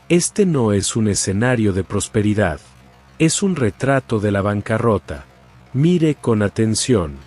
Este no es un escenario de prosperidad. Es un retrato de la bancarrota. Mire con atención.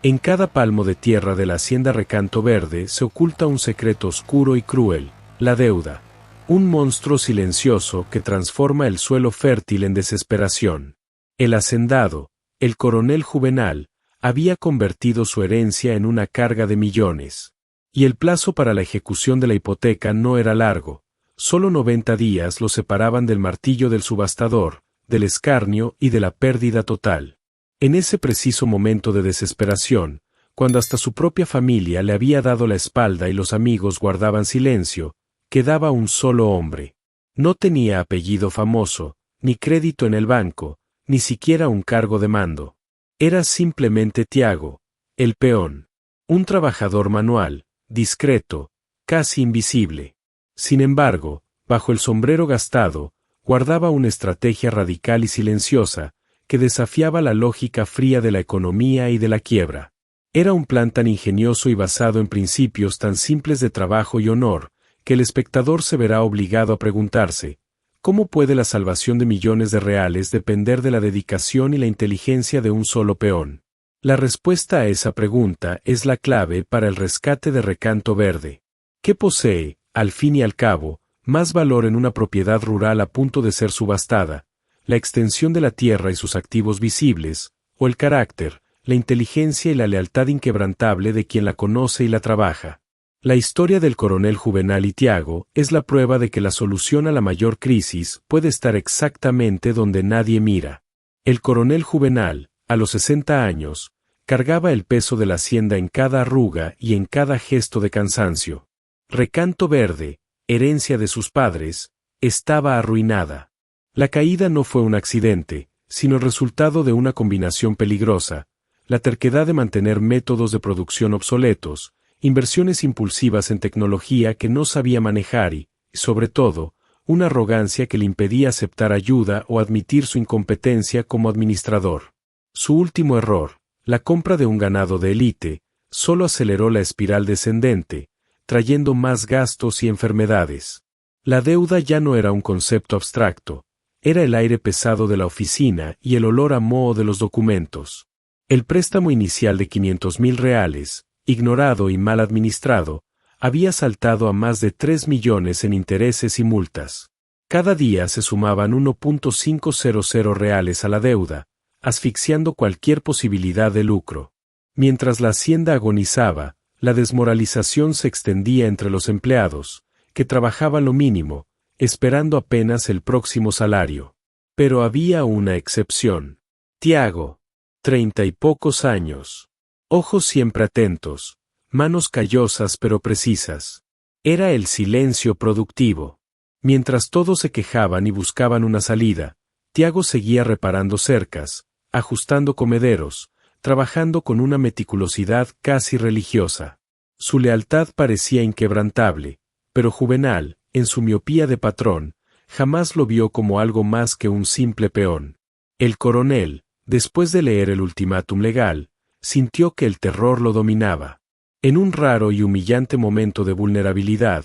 En cada palmo de tierra de la hacienda Recanto Verde se oculta un secreto oscuro y cruel, la deuda. Un monstruo silencioso que transforma el suelo fértil en desesperación. El hacendado, el coronel Juvenal, había convertido su herencia en una carga de millones. Y el plazo para la ejecución de la hipoteca no era largo. Solo 90 días lo separaban del martillo del subastador, del escarnio y de la pérdida total. En ese preciso momento de desesperación, cuando hasta su propia familia le había dado la espalda y los amigos guardaban silencio, quedaba un solo hombre. No tenía apellido famoso, ni crédito en el banco, ni siquiera un cargo de mando. Era simplemente Tiago, el peón. Un trabajador manual, discreto, casi invisible. Sin embargo, bajo el sombrero gastado, guardaba una estrategia radical y silenciosa, que desafiaba la lógica fría de la economía y de la quiebra. Era un plan tan ingenioso y basado en principios tan simples de trabajo y honor, que el espectador se verá obligado a preguntarse, ¿cómo puede la salvación de millones de reales depender de la dedicación y la inteligencia de un solo peón? La respuesta a esa pregunta es la clave para el rescate de Recanto Verde. ¿Qué posee, al fin y al cabo, más valor en una propiedad rural a punto de ser subastada, la extensión de la tierra y sus activos visibles, o el carácter, la inteligencia y la lealtad inquebrantable de quien la conoce y la trabaja? La historia del coronel Juvenal y Tiago es la prueba de que la solución a la mayor crisis puede estar exactamente donde nadie mira. El coronel Juvenal, a los 60 años, cargaba el peso de la hacienda en cada arruga y en cada gesto de cansancio. Recanto Verde, herencia de sus padres, estaba arruinada. La caída no fue un accidente, sino el resultado de una combinación peligrosa, la terquedad de mantener métodos de producción obsoletos, inversiones impulsivas en tecnología que no sabía manejar y, sobre todo, una arrogancia que le impedía aceptar ayuda o admitir su incompetencia como administrador. Su último error, la compra de un ganado de élite, solo aceleró la espiral descendente, trayendo más gastos y enfermedades. La deuda ya no era un concepto abstracto, era el aire pesado de la oficina y el olor a moho de los documentos. El préstamo inicial de 500,000 reales, ignorado y mal administrado, había saltado a más de 3 millones en intereses y multas. Cada día se sumaban 1.500 reales a la deuda, asfixiando cualquier posibilidad de lucro. Mientras la hacienda agonizaba, la desmoralización se extendía entre los empleados, que trabajaban lo mínimo, esperando apenas el próximo salario. Pero había una excepción. Tiago, 30 y pocos años. Ojos siempre atentos, manos callosas pero precisas. Era el silencio productivo. Mientras todos se quejaban y buscaban una salida, Tiago seguía reparando cercas, ajustando comederos, trabajando con una meticulosidad casi religiosa. Su lealtad parecía inquebrantable, pero Juvenal, en su miopía de patrón, jamás lo vio como algo más que un simple peón. El coronel, después de leer el ultimátum legal, sintió que el terror lo dominaba. En un raro y humillante momento de vulnerabilidad,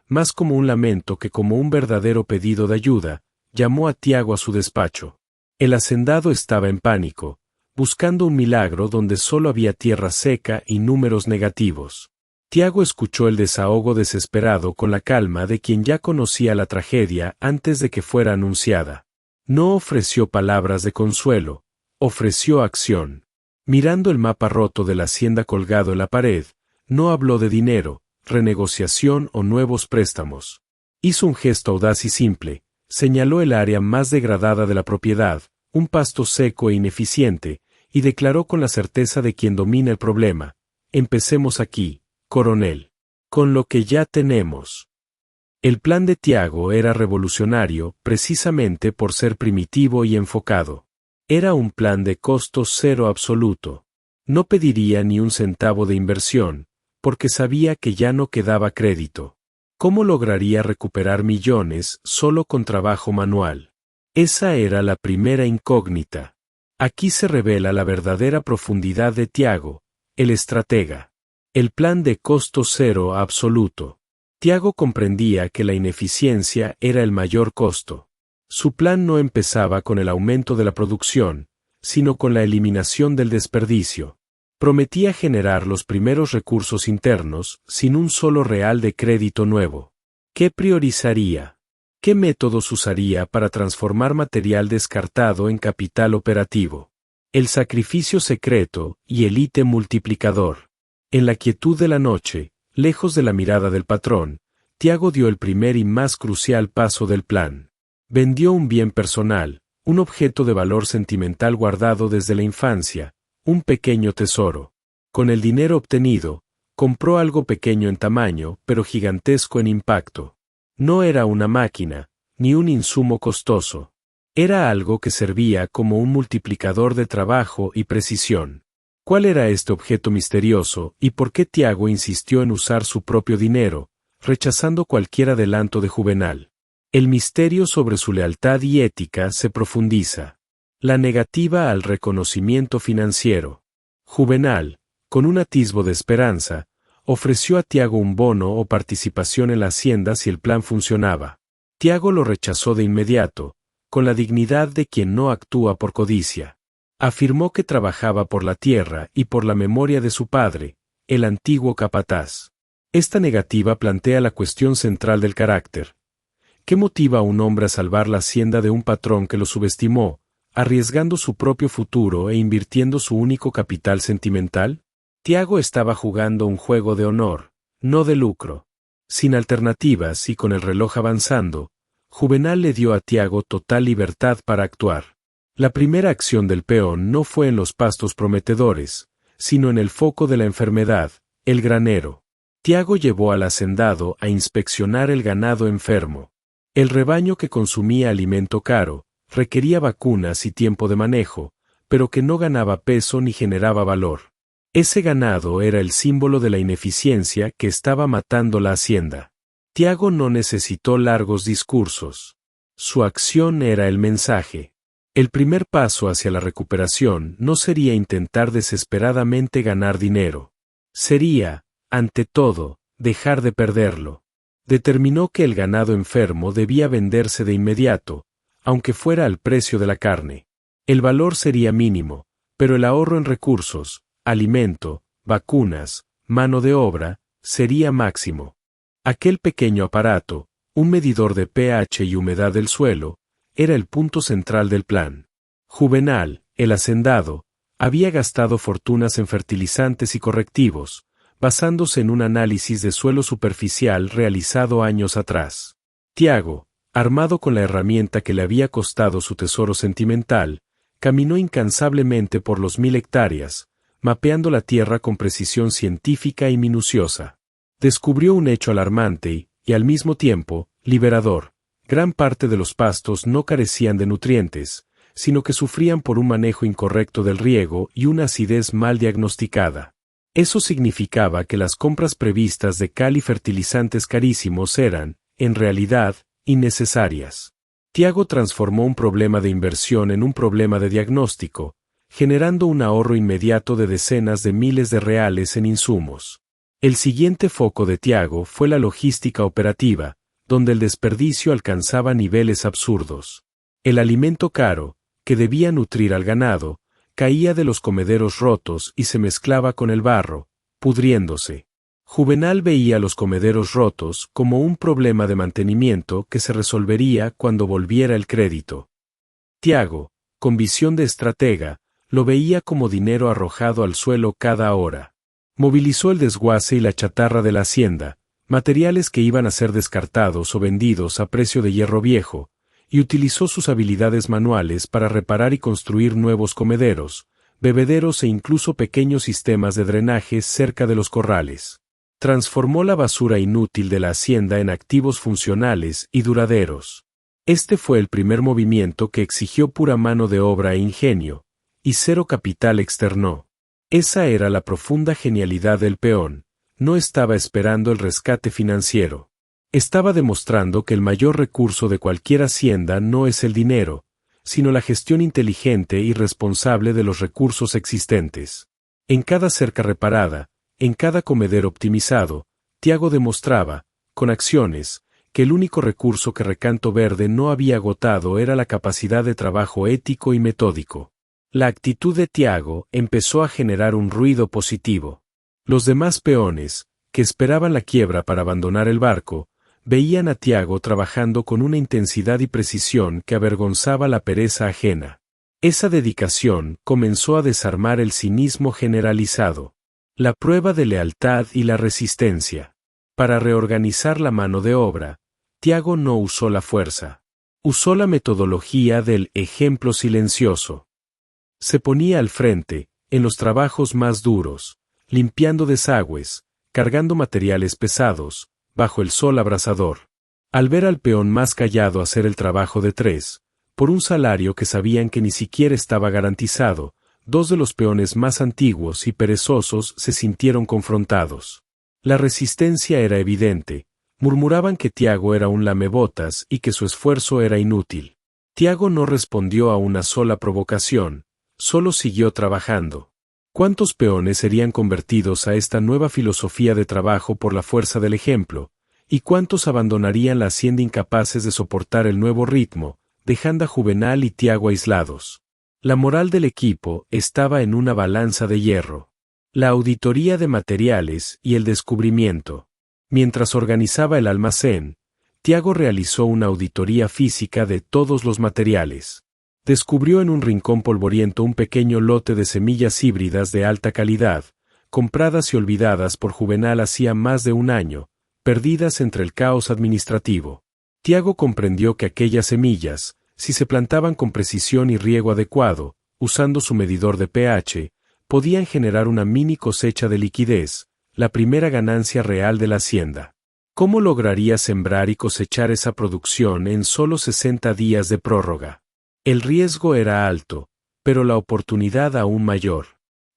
más como un lamento que como un verdadero pedido de ayuda, llamó a Tiago a su despacho. El hacendado estaba en pánico, buscando un milagro donde solo había tierra seca y números negativos. Tiago escuchó el desahogo desesperado con la calma de quien ya conocía la tragedia antes de que fuera anunciada. No ofreció palabras de consuelo, ofreció acción. Mirando el mapa roto de la hacienda colgado en la pared, no habló de dinero, renegociación o nuevos préstamos. Hizo un gesto audaz y simple, señaló el área más degradada de la propiedad, un pasto seco e ineficiente, y declaró con la certeza de quien domina el problema: empecemos aquí, coronel, con lo que ya tenemos. El plan de Tiago era revolucionario precisamente por ser primitivo y enfocado. Era un plan de costo cero absoluto. No pediría ni un centavo de inversión, porque sabía que ya no quedaba crédito. ¿Cómo lograría recuperar millones solo con trabajo manual? Esa era la primera incógnita. Aquí se revela la verdadera profundidad de Tiago, el estratega. El plan de costo cero absoluto. Tiago comprendía que la ineficiencia era el mayor costo. Su plan no empezaba con el aumento de la producción, sino con la eliminación del desperdicio. Prometía generar los primeros recursos internos sin un solo real de crédito nuevo. ¿Qué priorizaría? ¿Qué métodos usaría para transformar material descartado en capital operativo? El sacrificio secreto y el ítem multiplicador. En la quietud de la noche, lejos de la mirada del patrón, Tiago dio el primer y más crucial paso del plan. Vendió un bien personal, un objeto de valor sentimental guardado desde la infancia, un pequeño tesoro. Con el dinero obtenido, compró algo pequeño en tamaño, pero gigantesco en impacto. No era una máquina, ni un insumo costoso. Era algo que servía como un multiplicador de trabajo y precisión. ¿Cuál era este objeto misterioso y por qué Tiago insistió en usar su propio dinero, rechazando cualquier adelanto de Juvenal? El misterio sobre su lealtad y ética se profundiza. La negativa al reconocimiento financiero. Juvenal, con un atisbo de esperanza, ofreció a Tiago un bono o participación en la hacienda si el plan funcionaba. Tiago lo rechazó de inmediato, con la dignidad de quien no actúa por codicia. Afirmó que trabajaba por la tierra y por la memoria de su padre, el antiguo capataz. Esta negativa plantea la cuestión central del carácter. ¿Qué motiva a un hombre a salvar la hacienda de un patrón que lo subestimó, arriesgando su propio futuro e invirtiendo su único capital sentimental? Tiago estaba jugando un juego de honor, no de lucro. Sin alternativas y con el reloj avanzando, Juvenal le dio a Tiago total libertad para actuar. La primera acción del peón no fue en los pastos prometedores, sino en el foco de la enfermedad, el granero. Tiago llevó al hacendado a inspeccionar el ganado enfermo. El rebaño que consumía alimento caro, requería vacunas y tiempo de manejo, pero que no ganaba peso ni generaba valor. Ese ganado era el símbolo de la ineficiencia que estaba matando la hacienda. Tiago no necesitó largos discursos. Su acción era el mensaje. El primer paso hacia la recuperación no sería intentar desesperadamente ganar dinero. Sería, ante todo, dejar de perderlo. Determinó que el ganado enfermo debía venderse de inmediato, aunque fuera al precio de la carne. El valor sería mínimo, pero el ahorro en recursos, alimento, vacunas, mano de obra, sería máximo. Aquel pequeño aparato, un medidor de pH y humedad del suelo, era el punto central del plan. Juvenal, el hacendado, había gastado fortunas en fertilizantes y correctivos, basándose en un análisis de suelo superficial realizado años atrás. Tiago, armado con la herramienta que le había costado su tesoro sentimental, caminó incansablemente por los 1000 hectáreas, mapeando la tierra con precisión científica y minuciosa. Descubrió un hecho alarmante y, al mismo tiempo, liberador. Gran parte de los pastos no carecían de nutrientes, sino que sufrían por un manejo incorrecto del riego y una acidez mal diagnosticada. Eso significaba que las compras previstas de cal y fertilizantes carísimos eran, en realidad, innecesarias. Tiago transformó un problema de inversión en un problema de diagnóstico, generando un ahorro inmediato de decenas de miles de reales en insumos. El siguiente foco de Tiago fue la logística operativa, donde el desperdicio alcanzaba niveles absurdos. El alimento caro, que debía nutrir al ganado, caía de los comederos rotos y se mezclaba con el barro, pudriéndose. Juvenal veía los comederos rotos como un problema de mantenimiento que se resolvería cuando volviera el crédito. Tiago, con visión de estratega, lo veía como dinero arrojado al suelo cada hora. Movilizó el desguace y la chatarra de la hacienda, materiales que iban a ser descartados o vendidos a precio de hierro viejo, y utilizó sus habilidades manuales para reparar y construir nuevos comederos, bebederos e incluso pequeños sistemas de drenaje cerca de los corrales. Transformó la basura inútil de la hacienda en activos funcionales y duraderos. Este fue el primer movimiento que exigió pura mano de obra e ingenio, y cero capital externo. Esa era la profunda genialidad del peón. No estaba esperando el rescate financiero. Estaba demostrando que el mayor recurso de cualquier hacienda no es el dinero, sino la gestión inteligente y responsable de los recursos existentes. En cada cerca reparada, en cada comedero optimizado, Tiago demostraba, con acciones, que el único recurso que Recanto Verde no había agotado era la capacidad de trabajo ético y metódico. La actitud de Tiago empezó a generar un ruido positivo. Los demás peones, que esperaban la quiebra para abandonar el barco, veían a Tiago trabajando con una intensidad y precisión que avergonzaba la pereza ajena. Esa dedicación comenzó a desarmar el cinismo generalizado. La prueba de lealtad y la resistencia. Para reorganizar la mano de obra, Tiago no usó la fuerza. Usó la metodología del ejemplo silencioso. Se ponía al frente, en los trabajos más duros, limpiando desagües, cargando materiales pesados, bajo el sol abrasador. Al ver al peón más callado hacer el trabajo de 3, por un salario que sabían que ni siquiera estaba garantizado, 2 de los peones más antiguos y perezosos se sintieron confrontados. La resistencia era evidente, murmuraban que Tiago era un lamebotas y que su esfuerzo era inútil. Tiago no respondió a una sola provocación, solo siguió trabajando. ¿Cuántos peones serían convertidos a esta nueva filosofía de trabajo por la fuerza del ejemplo? ¿Y cuántos abandonarían la hacienda incapaces de soportar el nuevo ritmo, dejando a Juvenal y Tiago aislados? La moral del equipo estaba en una balanza de hierro. La auditoría de materiales y el descubrimiento. Mientras organizaba el almacén, Tiago realizó una auditoría física de todos los materiales. Descubrió en un rincón polvoriento un pequeño lote de semillas híbridas de alta calidad, compradas y olvidadas por Juvenal hacía más de un año, perdidas entre el caos administrativo. Tiago comprendió que aquellas semillas, si se plantaban con precisión y riego adecuado, usando su medidor de pH, podían generar una mini cosecha de liquidez, la primera ganancia real de la hacienda. ¿Cómo lograría sembrar y cosechar esa producción en solo 60 días de prórroga? El riesgo era alto, pero la oportunidad aún mayor.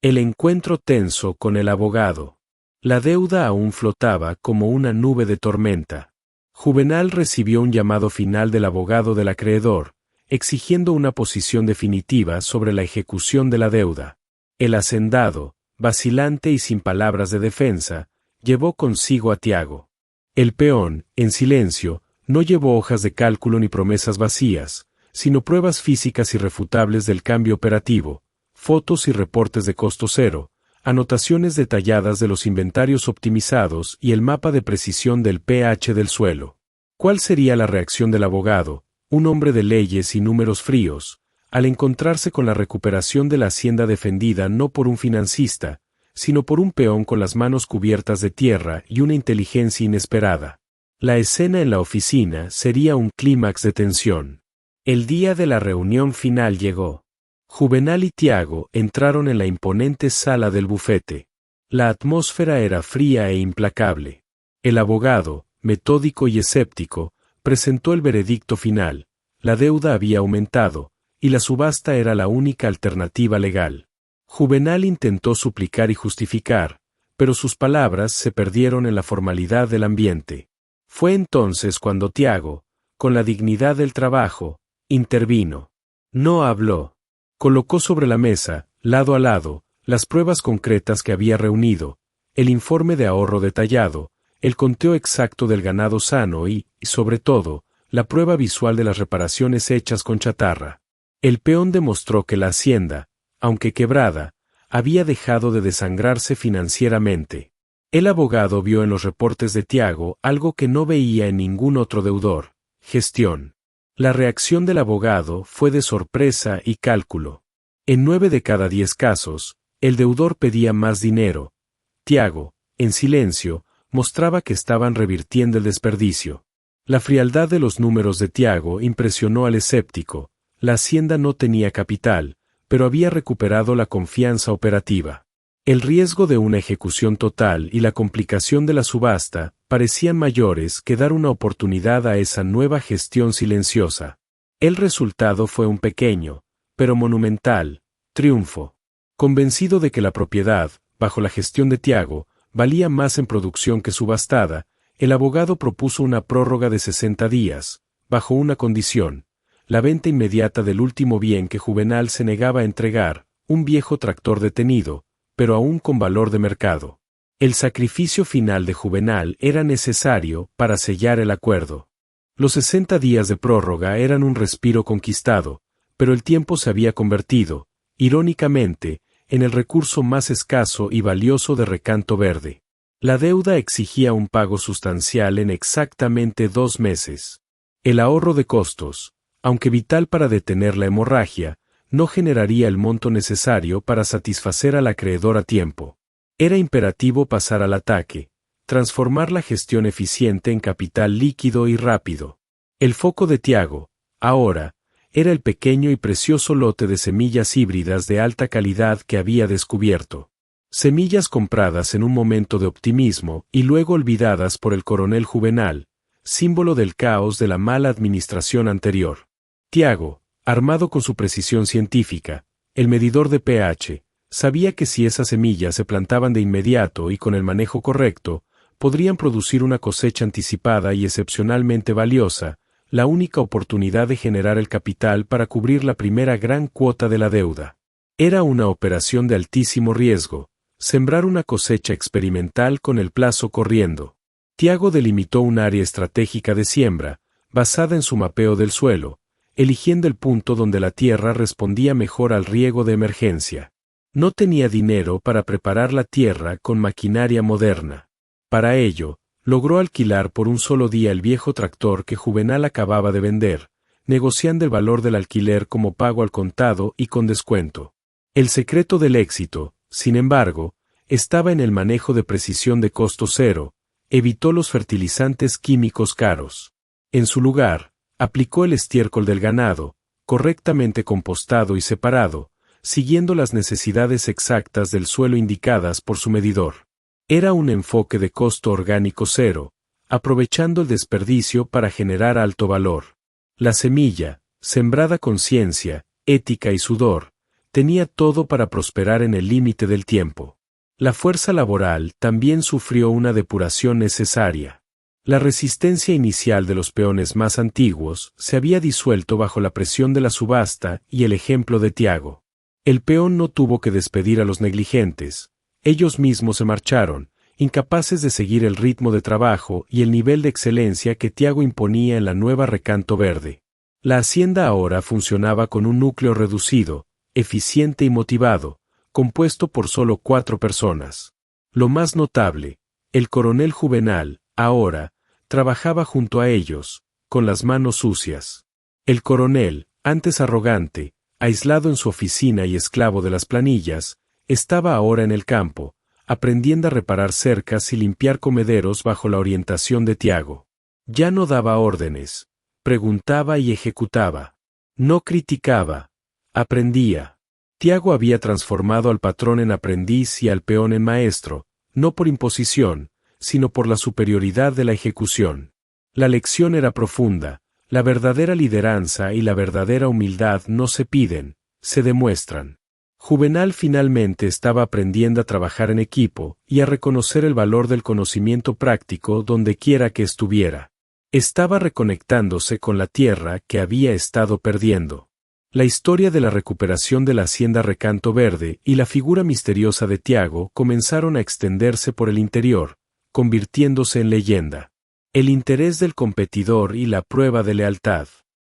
El encuentro tenso con el abogado. La deuda aún flotaba como una nube de tormenta. Juvenal recibió un llamado final del abogado del acreedor, exigiendo una posición definitiva sobre la ejecución de la deuda. El hacendado, vacilante y sin palabras de defensa, llevó consigo a Tiago. El peón, en silencio, no llevó hojas de cálculo ni promesas vacías, sino pruebas físicas irrefutables del cambio operativo, fotos y reportes de costo cero, anotaciones detalladas de los inventarios optimizados y el mapa de precisión del pH del suelo. ¿Cuál sería la reacción del abogado, un hombre de leyes y números fríos, al encontrarse con la recuperación de la hacienda defendida no por un financista, sino por un peón con las manos cubiertas de tierra y una inteligencia inesperada? La escena en la oficina sería un clímax de tensión. El día de la reunión final llegó. Juvenal y Tiago entraron en la imponente sala del bufete. La atmósfera era fría e implacable. El abogado, metódico y escéptico, presentó el veredicto final. La deuda había aumentado, y la subasta era la única alternativa legal. Juvenal intentó suplicar y justificar, pero sus palabras se perdieron en la formalidad del ambiente. Fue entonces cuando Tiago, con la dignidad del trabajo, intervino. No habló. Colocó sobre la mesa, lado a lado, las pruebas concretas que había reunido, el informe de ahorro detallado, el conteo exacto del ganado sano y, sobre todo, la prueba visual de las reparaciones hechas con chatarra. El peón demostró que la hacienda, aunque quebrada, había dejado de desangrarse financieramente. El abogado vio en los reportes de Tiago algo que no veía en ningún otro deudor: gestión. La reacción del abogado fue de sorpresa y cálculo. En 9 de cada 10 casos, el deudor pedía más dinero. Tiago, en silencio, mostraba que estaban revirtiendo el desperdicio. La frialdad de los números de Tiago impresionó al escéptico. La hacienda no tenía capital, pero había recuperado la confianza operativa. El riesgo de una ejecución total y la complicación de la subasta parecían mayores que dar una oportunidad a esa nueva gestión silenciosa. El resultado fue un pequeño, pero monumental, triunfo. Convencido de que la propiedad, bajo la gestión de Tiago, valía más en producción que subastada, el abogado propuso una prórroga de 60 días, bajo una condición: la venta inmediata del último bien que Juvenal se negaba a entregar, un viejo tractor detenido, pero aún con valor de mercado. El sacrificio final de Juvenal era necesario para sellar el acuerdo. Los 60 días de prórroga eran un respiro conquistado, pero el tiempo se había convertido, irónicamente, en el recurso más escaso y valioso de Recanto Verde. La deuda exigía un pago sustancial en exactamente 2 meses. El ahorro de costos, aunque vital para detener la hemorragia, no generaría el monto necesario para satisfacer al acreedor a tiempo. Era imperativo pasar al ataque, transformar la gestión eficiente en capital líquido y rápido. El foco de Tiago, ahora, era el pequeño y precioso lote de semillas híbridas de alta calidad que había descubierto. Semillas compradas en un momento de optimismo y luego olvidadas por el coronel Juvenal, símbolo del caos de la mala administración anterior. Tiago, armado con su precisión científica, el medidor de pH, sabía que si esas semillas se plantaban de inmediato y con el manejo correcto, podrían producir una cosecha anticipada y excepcionalmente valiosa, la única oportunidad de generar el capital para cubrir la primera gran cuota de la deuda. Era una operación de altísimo riesgo, sembrar una cosecha experimental con el plazo corriendo. Tiago delimitó un área estratégica de siembra, basada en su mapeo del suelo, eligiendo el punto donde la tierra respondía mejor al riego de emergencia. No tenía dinero para preparar la tierra con maquinaria moderna. Para ello, logró alquilar por un solo día el viejo tractor que Juvenal acababa de vender, negociando el valor del alquiler como pago al contado y con descuento. El secreto del éxito, sin embargo, estaba en el manejo de precisión de costo cero. Evitó los fertilizantes químicos caros. En su lugar, aplicó el estiércol del ganado, correctamente compostado y separado, siguiendo las necesidades exactas del suelo indicadas por su medidor. Era un enfoque de costo orgánico cero, aprovechando el desperdicio para generar alto valor. La semilla, sembrada con ciencia, ética y sudor, tenía todo para prosperar en el límite del tiempo. La fuerza laboral también sufrió una depuración necesaria. La resistencia inicial de los peones más antiguos se había disuelto bajo la presión de la subasta y el ejemplo de Tiago. El peón no tuvo que despedir a los negligentes. Ellos mismos se marcharon, incapaces de seguir el ritmo de trabajo y el nivel de excelencia que Tiago imponía en la nueva Recanto Verde. La hacienda ahora funcionaba con un núcleo reducido, eficiente y motivado, compuesto por solo 4 personas. Lo más notable, el coronel Juvenal, ahora, trabajaba junto a ellos, con las manos sucias. El coronel, antes arrogante, aislado en su oficina y esclavo de las planillas, estaba ahora en el campo, aprendiendo a reparar cercas y limpiar comederos bajo la orientación de Tiago. Ya no daba órdenes, preguntaba y ejecutaba. No criticaba, aprendía. Tiago había transformado al patrón en aprendiz y al peón en maestro, no por imposición, sino por la superioridad de la ejecución. La lección era profunda, la verdadera lideranza y la verdadera humildad no se piden, se demuestran. Juvenal finalmente estaba aprendiendo a trabajar en equipo y a reconocer el valor del conocimiento práctico donde quiera que estuviera. Estaba reconectándose con la tierra que había estado perdiendo. La historia de la recuperación de la hacienda Recanto Verde y la figura misteriosa de Tiago comenzaron a extenderse por el interior, convirtiéndose en leyenda. El interés del competidor y la prueba de lealtad.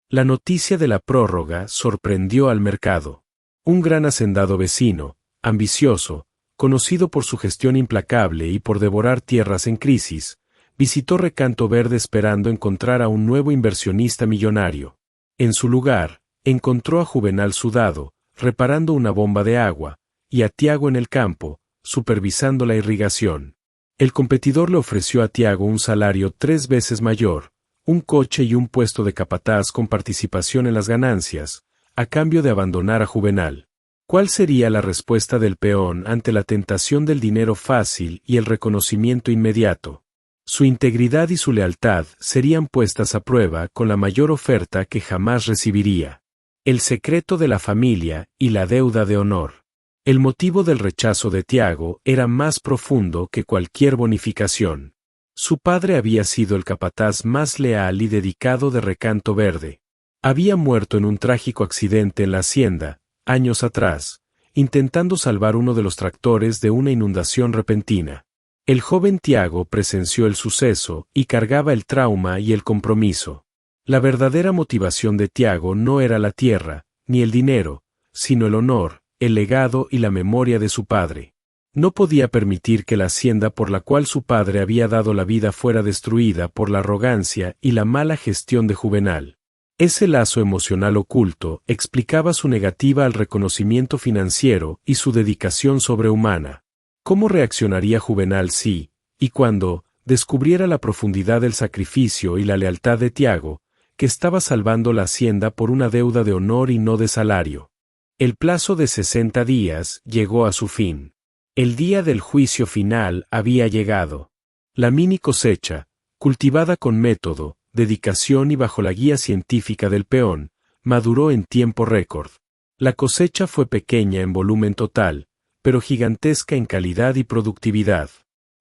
La noticia de la prórroga sorprendió al mercado. Un gran hacendado vecino, ambicioso, conocido por su gestión implacable y por devorar tierras en crisis, visitó Recanto Verde esperando encontrar a un nuevo inversionista millonario. En su lugar, encontró a Juvenal sudado, reparando una bomba de agua, y a Tiago en el campo, supervisando la irrigación. El competidor le ofreció a Tiago un salario 3 veces mayor, un coche y un puesto de capataz con participación en las ganancias, a cambio de abandonar a Juvenal. ¿Cuál sería la respuesta del peón ante la tentación del dinero fácil y el reconocimiento inmediato? Su integridad y su lealtad serían puestas a prueba con la mayor oferta que jamás recibiría. El secreto de la familia y la deuda de honor. El motivo del rechazo de Tiago era más profundo que cualquier bonificación. Su padre había sido el capataz más leal y dedicado de Recanto Verde. Había muerto en un trágico accidente en la hacienda, años atrás, intentando salvar uno de los tractores de una inundación repentina. El joven Tiago presenció el suceso y cargaba el trauma y el compromiso. La verdadera motivación de Tiago no era la tierra, ni el dinero, sino el honor, el legado y la memoria de su padre. No podía permitir que la hacienda por la cual su padre había dado la vida fuera destruida por la arrogancia y la mala gestión de Juvenal. Ese lazo emocional oculto explicaba su negativa al reconocimiento financiero y su dedicación sobrehumana. ¿Cómo reaccionaría Juvenal si, y cuando, descubriera la profundidad del sacrificio y la lealtad de Tiago, que estaba salvando la hacienda por una deuda de honor y no de salario? El plazo de 60 días llegó a su fin. El día del juicio final había llegado. La mini cosecha, cultivada con método, dedicación y bajo la guía científica del peón, maduró en tiempo récord. La cosecha fue pequeña en volumen total, pero gigantesca en calidad y productividad.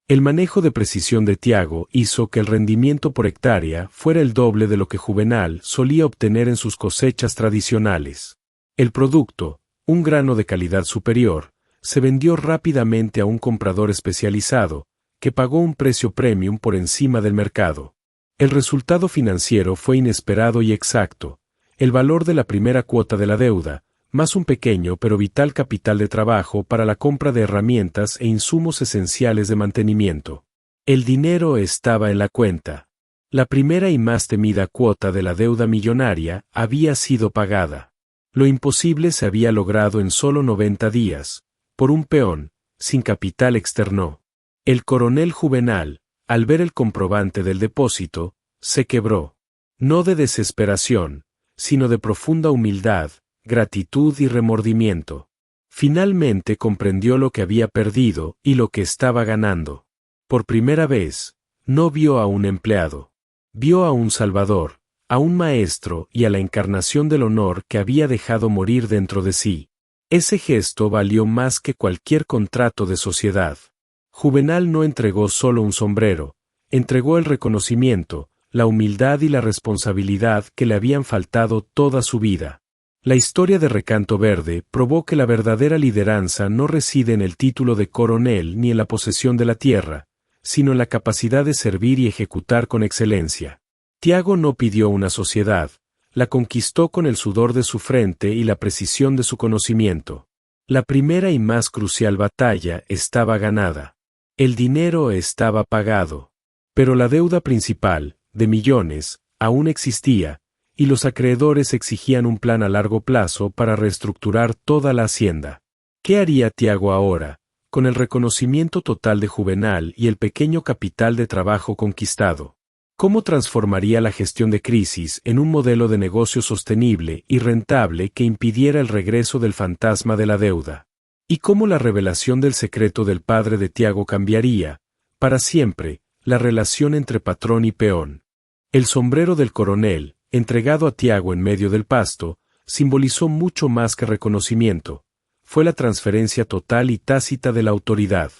El manejo de precisión de Tiago hizo que el rendimiento por hectárea fuera el doble de lo que Juvenal solía obtener en sus cosechas tradicionales. El producto, un grano de calidad superior, se vendió rápidamente a un comprador especializado, que pagó un precio premium por encima del mercado. El resultado financiero fue inesperado y exacto. El valor de la primera cuota de la deuda, más un pequeño pero vital capital de trabajo para la compra de herramientas e insumos esenciales de mantenimiento. El dinero estaba en la cuenta. La primera y más temida cuota de la deuda millonaria había sido pagada. Lo imposible se había logrado en solo 90 días, por un peón, sin capital externo. El coronel Juvenal, al ver el comprobante del depósito, se quebró. No de desesperación, sino de profunda humildad, gratitud y remordimiento. Finalmente comprendió lo que había perdido y lo que estaba ganando. Por primera vez, no vio a un empleado. Vio a un salvador, a un maestro y a la encarnación del honor que había dejado morir dentro de sí. Ese gesto valió más que cualquier contrato de sociedad. Juvenal no entregó solo un sombrero, entregó el reconocimiento, la humildad y la responsabilidad que le habían faltado toda su vida. La historia de Recanto Verde probó que la verdadera lideranza no reside en el título de coronel ni en la posesión de la tierra, sino en la capacidad de servir y ejecutar con excelencia. Tiago no pidió una sociedad, la conquistó con el sudor de su frente y la precisión de su conocimiento. La primera y más crucial batalla estaba ganada. El dinero estaba pagado. Pero la deuda principal, de millones, aún existía, y los acreedores exigían un plan a largo plazo para reestructurar toda la hacienda. ¿Qué haría Tiago ahora, con el reconocimiento total de Juvenal y el pequeño capital de trabajo conquistado? ¿Cómo transformaría la gestión de crisis en un modelo de negocio sostenible y rentable que impidiera el regreso del fantasma de la deuda? ¿Y cómo la revelación del secreto del padre de Tiago cambiaría, para siempre, la relación entre patrón y peón? El sombrero del coronel, entregado a Tiago en medio del pasto, simbolizó mucho más que reconocimiento. Fue la transferencia total y tácita de la autoridad.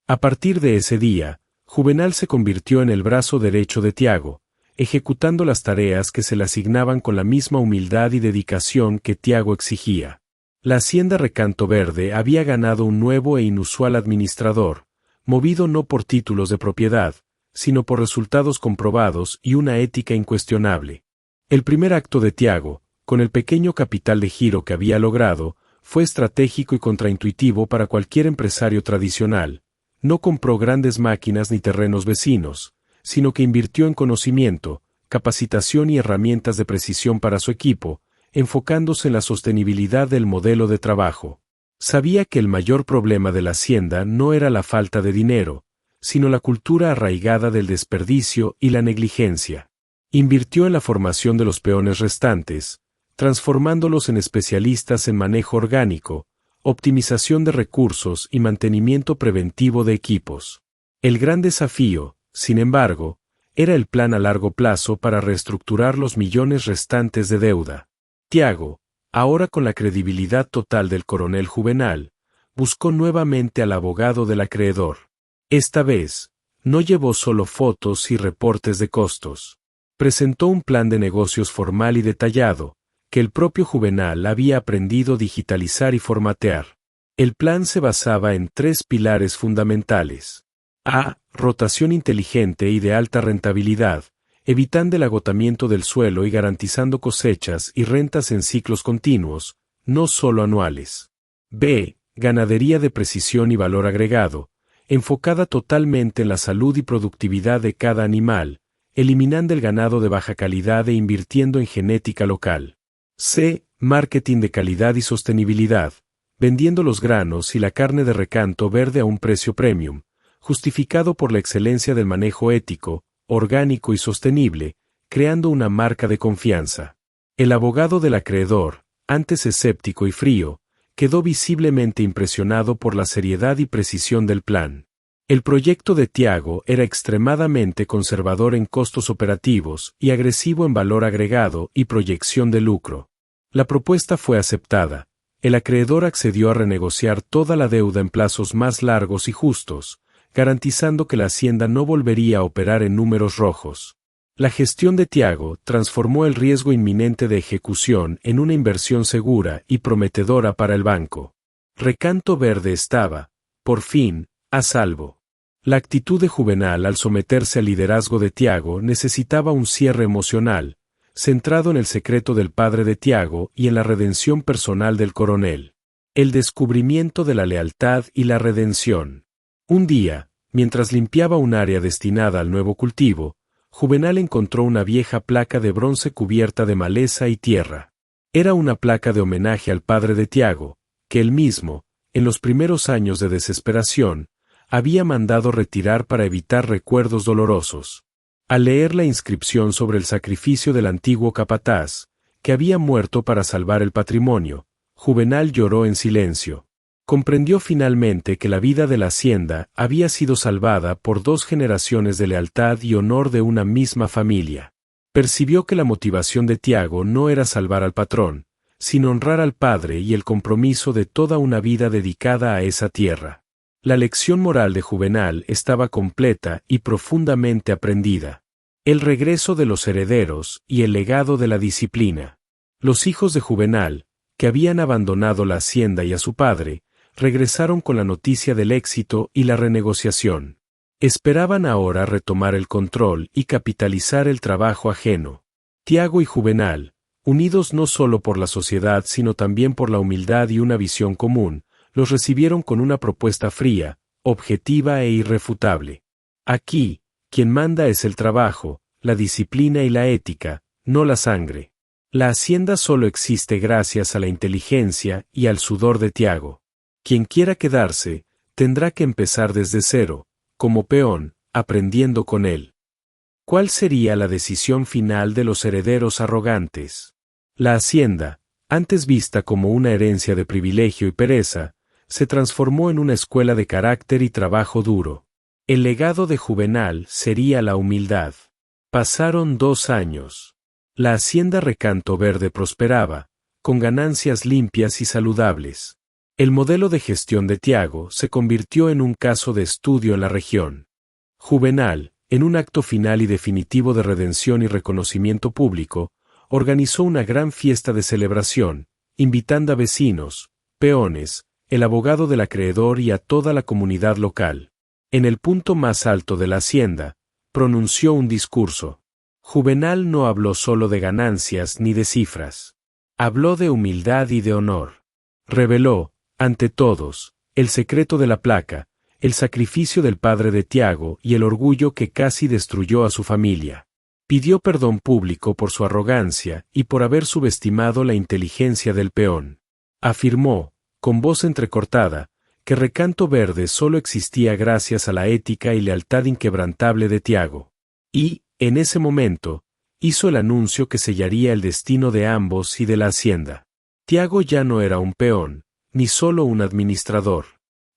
A partir de ese día, Juvenal se convirtió en el brazo derecho de Tiago, ejecutando las tareas que se le asignaban con la misma humildad y dedicación que Tiago exigía. La hacienda Recanto Verde había ganado un nuevo e inusual administrador, movido no por títulos de propiedad, sino por resultados comprobados y una ética incuestionable. El primer acto de Tiago, con el pequeño capital de giro que había logrado, fue estratégico y contraintuitivo para cualquier empresario tradicional. No compró grandes máquinas ni terrenos vecinos, sino que invirtió en conocimiento, capacitación y herramientas de precisión para su equipo, enfocándose en la sostenibilidad del modelo de trabajo. Sabía que el mayor problema de la hacienda no era la falta de dinero, sino la cultura arraigada del desperdicio y la negligencia. Invirtió en la formación de los peones restantes, transformándolos en especialistas en manejo orgánico, optimización de recursos y mantenimiento preventivo de equipos. El gran desafío, sin embargo, era el plan a largo plazo para reestructurar los millones restantes de deuda. Tiago, ahora con la credibilidad total del coronel Juvenal, buscó nuevamente al abogado del acreedor. Esta vez, no llevó solo fotos y reportes de costos. Presentó un plan de negocios formal y detallado, que el propio Juvenal había aprendido a digitalizar y formatear. El plan se basaba en 3 pilares fundamentales. A. Rotación inteligente y de alta rentabilidad, evitando el agotamiento del suelo y garantizando cosechas y rentas en ciclos continuos, no solo anuales. B. Ganadería de precisión y valor agregado, enfocada totalmente en la salud y productividad de cada animal, eliminando el ganado de baja calidad e invirtiendo en genética local. C. Marketing de calidad y sostenibilidad, vendiendo los granos y la carne de recanto verde a un precio premium, justificado por la excelencia del manejo ético, orgánico y sostenible, creando una marca de confianza. El abogado del acreedor, antes escéptico y frío, quedó visiblemente impresionado por la seriedad y precisión del plan. El proyecto de Tiago era extremadamente conservador en costos operativos y agresivo en valor agregado y proyección de lucro. La propuesta fue aceptada. El acreedor accedió a renegociar toda la deuda en plazos más largos y justos, garantizando que la hacienda no volvería a operar en números rojos. La gestión de Tiago transformó el riesgo inminente de ejecución en una inversión segura y prometedora para el banco. Recanto Verde estaba, por fin, a salvo. La actitud de Juvenal al someterse al liderazgo de Tiago necesitaba un cierre emocional, centrado en el secreto del padre de Tiago y en la redención personal del coronel. El descubrimiento de la lealtad y la redención. Un día, mientras limpiaba un área destinada al nuevo cultivo, Juvenal encontró una vieja placa de bronce cubierta de maleza y tierra. Era una placa de homenaje al padre de Tiago, que él mismo, en los primeros años de desesperación, había mandado retirar para evitar recuerdos dolorosos. Al leer la inscripción sobre el sacrificio del antiguo capataz, que había muerto para salvar el patrimonio, Juvenal lloró en silencio. Comprendió finalmente que la vida de la hacienda había sido salvada por 2 generaciones de lealtad y honor de una misma familia. Percibió que la motivación de Tiago no era salvar al patrón, sino honrar al padre y el compromiso de toda una vida dedicada a esa tierra. La lección moral de Juvenal estaba completa y profundamente aprendida. El regreso de los herederos y el legado de la disciplina. Los hijos de Juvenal, que habían abandonado la hacienda y a su padre, regresaron con la noticia del éxito y la renegociación. Esperaban ahora retomar el control y capitalizar el trabajo ajeno. Tiago y Juvenal, unidos no solo por la sociedad sino también por la humildad y una visión común, los recibieron con una propuesta fría, objetiva e irrefutable. Aquí, quien manda es el trabajo, la disciplina y la ética, no la sangre. La hacienda solo existe gracias a la inteligencia y al sudor de Tiago. Quien quiera quedarse, tendrá que empezar desde cero, como peón, aprendiendo con él. ¿Cuál sería la decisión final de los herederos arrogantes? La hacienda, antes vista como una herencia de privilegio y pereza, se transformó en una escuela de carácter y trabajo duro. El legado de Juvenal sería la humildad. Pasaron 2 años. La hacienda Recanto Verde prosperaba, con ganancias limpias y saludables. El modelo de gestión de Tiago se convirtió en un caso de estudio en la región. Juvenal, en un acto final y definitivo de redención y reconocimiento público, organizó una gran fiesta de celebración, invitando a vecinos, peones, el abogado del acreedor y a toda la comunidad local. En el punto más alto de la hacienda, pronunció un discurso. Juvenal no habló solo de ganancias ni de cifras. Habló de humildad y de honor. Reveló, ante todos, el secreto de la placa, el sacrificio del padre de Tiago y el orgullo que casi destruyó a su familia. Pidió perdón público por su arrogancia y por haber subestimado la inteligencia del peón. Afirmó, con voz entrecortada, que Recanto Verde solo existía gracias a la ética y lealtad inquebrantable de Tiago. Y, en ese momento, hizo el anuncio que sellaría el destino de ambos y de la hacienda. Tiago ya no era un peón, ni solo un administrador.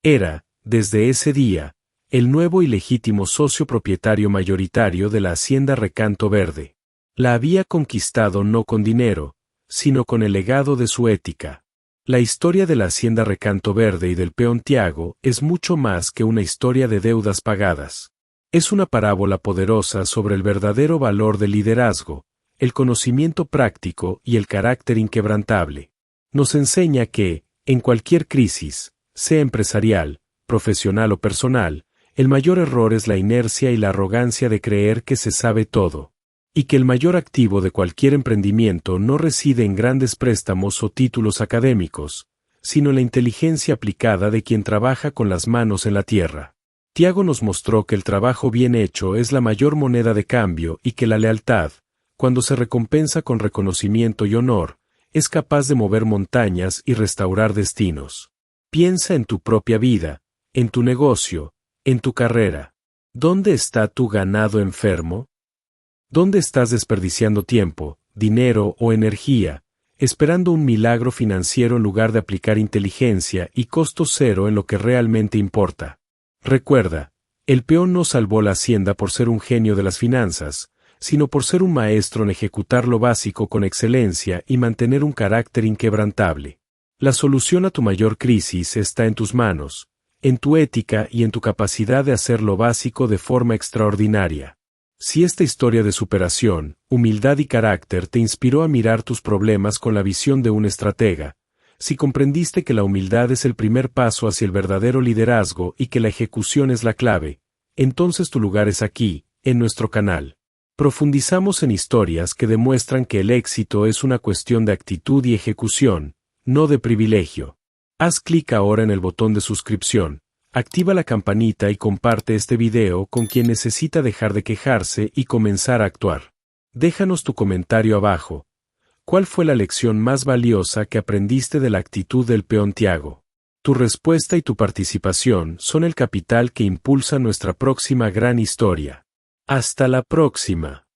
Era, desde ese día, el nuevo y legítimo socio propietario mayoritario de la hacienda Recanto Verde. La había conquistado no con dinero, sino con el legado de su ética. La historia de la hacienda Recanto Verde y del peón Tiago es mucho más que una historia de deudas pagadas. Es una parábola poderosa sobre el verdadero valor del liderazgo, el conocimiento práctico y el carácter inquebrantable. Nos enseña que, en cualquier crisis, sea empresarial, profesional o personal, el mayor error es la inercia y la arrogancia de creer que se sabe todo, y que el mayor activo de cualquier emprendimiento no reside en grandes préstamos o títulos académicos, sino en la inteligencia aplicada de quien trabaja con las manos en la tierra. Tiago nos mostró que el trabajo bien hecho es la mayor moneda de cambio y que la lealtad, cuando se recompensa con reconocimiento y honor, es capaz de mover montañas y restaurar destinos. Piensa en tu propia vida, en tu negocio, en tu carrera. ¿Dónde está tu ganado enfermo? ¿Dónde estás desperdiciando tiempo, dinero o energía, esperando un milagro financiero en lugar de aplicar inteligencia y costo cero en lo que realmente importa? Recuerda, el peón no salvó la hacienda por ser un genio de las finanzas, sino por ser un maestro en ejecutar lo básico con excelencia y mantener un carácter inquebrantable. La solución a tu mayor crisis está en tus manos, en tu ética y en tu capacidad de hacer lo básico de forma extraordinaria. Si esta historia de superación, humildad y carácter te inspiró a mirar tus problemas con la visión de un estratega, si comprendiste que la humildad es el primer paso hacia el verdadero liderazgo y que la ejecución es la clave, entonces tu lugar es aquí, en nuestro canal. Profundizamos en historias que demuestran que el éxito es una cuestión de actitud y ejecución, no de privilegio. Haz clic ahora en el botón de suscripción, activa la campanita y comparte este video con quien necesita dejar de quejarse y comenzar a actuar. Déjanos tu comentario abajo. ¿Cuál fue la lección más valiosa que aprendiste de la actitud del peón Tiago? Tu respuesta y tu participación son el capital que impulsa nuestra próxima gran historia. Hasta la próxima.